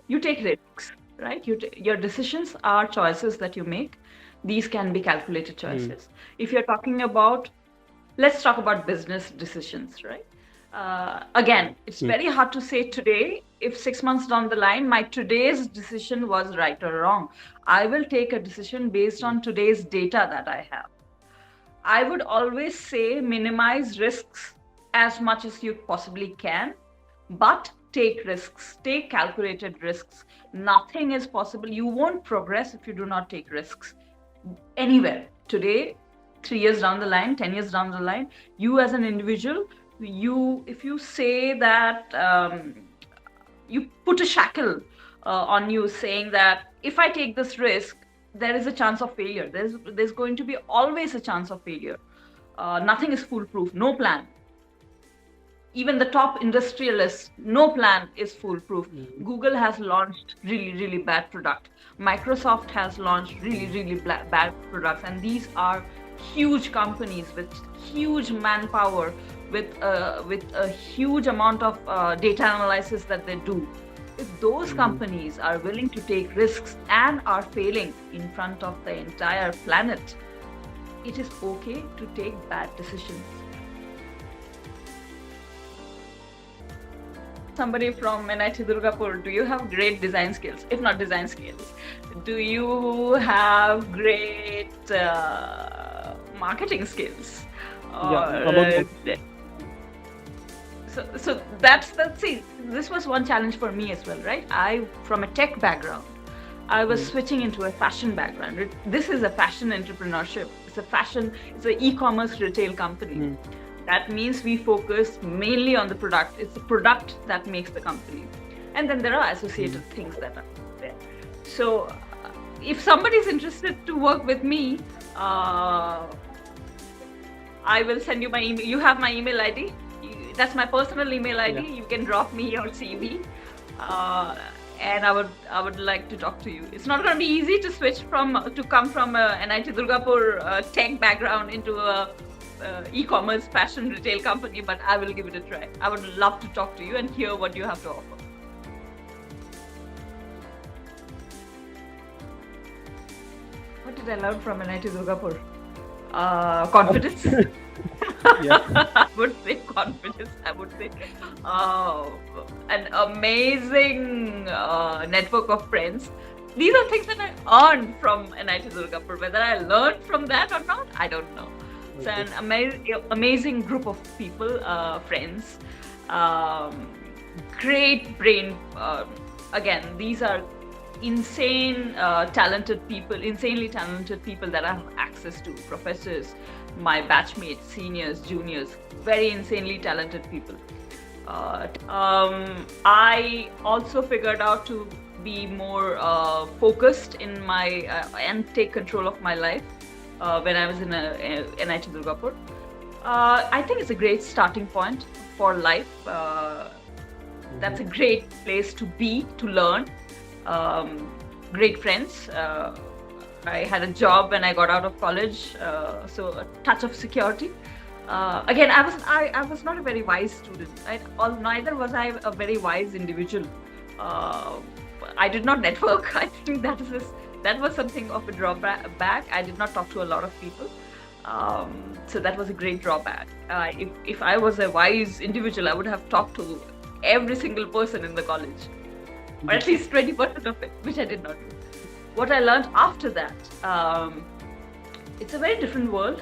You take risks, right? Your decisions are choices that you make. These can be calculated choices. If you're talking about, let's talk about business decisions, right? Again, it's very hard to say today if 6 months down the line my today's decision was right or wrong. I will take a decision based on today's data that I have. I would always say minimize risks as much as you possibly can, but take risks, take calculated risks. Nothing is possible. You won't progress if you do not take risks anywhere. Today, 3 years down the line, 10 years down the line, you as an individual, if you say that you put a shackle on you saying that if I take this risk, there is a chance of failure. There's going to be always a chance of failure. Nothing is foolproof. No plan. Even the top industrialists, no plan is foolproof. Google has launched really, really bad product. Microsoft has launched really, really bad products, and these are huge companies with huge manpower, with a huge amount of data analysis that they do. If those companies are willing to take risks and are failing in front of the entire planet, it is okay to take bad decisions. Somebody from NIT Durgapur, do you have great design skills? If not design skills, do you have great marketing skills? So that's see, this was one challenge for me as well, right? From a tech background, I was switching into a fashion background. This is a fashion entrepreneurship. It's an e-commerce retail company. That means we focus mainly on the product. It's the product that makes the company. And then there are associated things that are there. So if somebody is interested to work with me, I will send you my email. You have my email ID. That's my personal email ID. You can drop me your CV. And I would like to talk to you. It's not going to be easy to come from a NIT Durgapur tech background into a e-commerce fashion retail company, but I will give it a try. I would love to talk to you and hear what you have to offer. What did I learn from NIT Durgapur? Confidence. I would say confidence. I would say an amazing network of friends. These are things that I earned from NIT Durgapur. Whether I learned from that or not, I don't know. It's an amazing group of people, friends, great brain. Again, these are insanely talented people that I have access to. Professors, my batchmates, seniors, juniors, very insanely talented people. I also figured out to be more focused in my and take control of my life. When I was in NIT Durgapur. I think it's a great starting point for life. That's a great place to be, to learn. Great friends. I had a job when I got out of college, so a touch of security. Again, I was not a very wise student. Neither was I a very wise individual. I did not network. I think that was something of a drawback. I did not talk to a lot of people. So that was a great drawback. If I was a wise individual, I would have talked to every single person in the college, or at least 20% of it, which I did not do. What I learned after that, it's a very different world.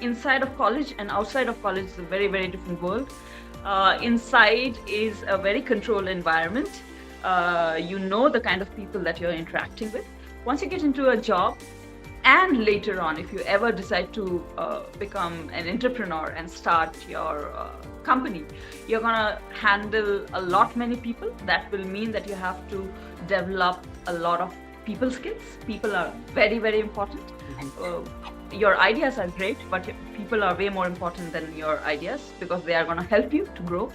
Inside of college and outside of college is a very, very different world. Inside is a very controlled environment. You know the kind of people that you're interacting with. Once you get into a job, and later on, if you ever decide to become an entrepreneur and start your company, you're gonna handle many people. That will mean that you have to develop a lot of people skills. People are very, very important. Your ideas are great, but people are way more important than your ideas, because they are gonna help you to grow.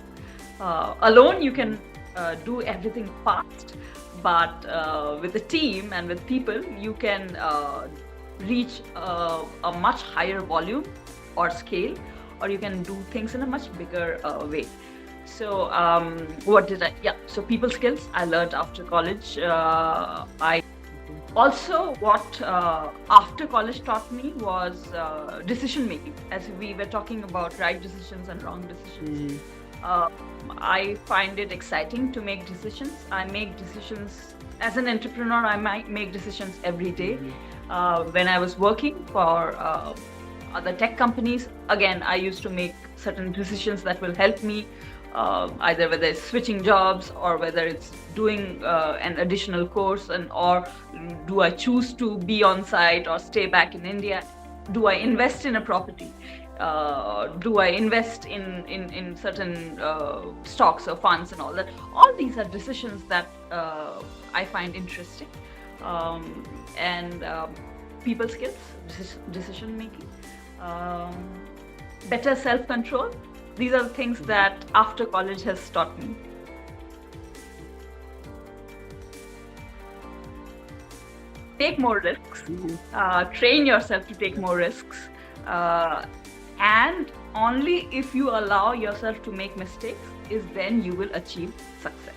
Alone, you can do everything fast, but with a team and with people, you can reach a much higher volume or scale, or you can do things in a much bigger way. What did I? Yeah, so people skills I learned after college. I also what after college taught me was decision making. As we were talking about right decisions and wrong decisions, uh, I find it exciting to make decisions. I make decisions as an entrepreneur. I might make decisions every day. When I was working for other tech companies, again, I used to make certain decisions that will help me, either whether it's switching jobs or whether it's doing an additional course, and or do I choose to be on site or stay back in India? Do I invest in a property? Do I invest in certain stocks or funds and all that? All these are decisions that I find interesting, um, and people skills, decision making, um, better self control. These are the things that after college has taught me. Take more risks, train yourself to take more risks, uh, and only if you allow yourself to make mistakes is then you will achieve success.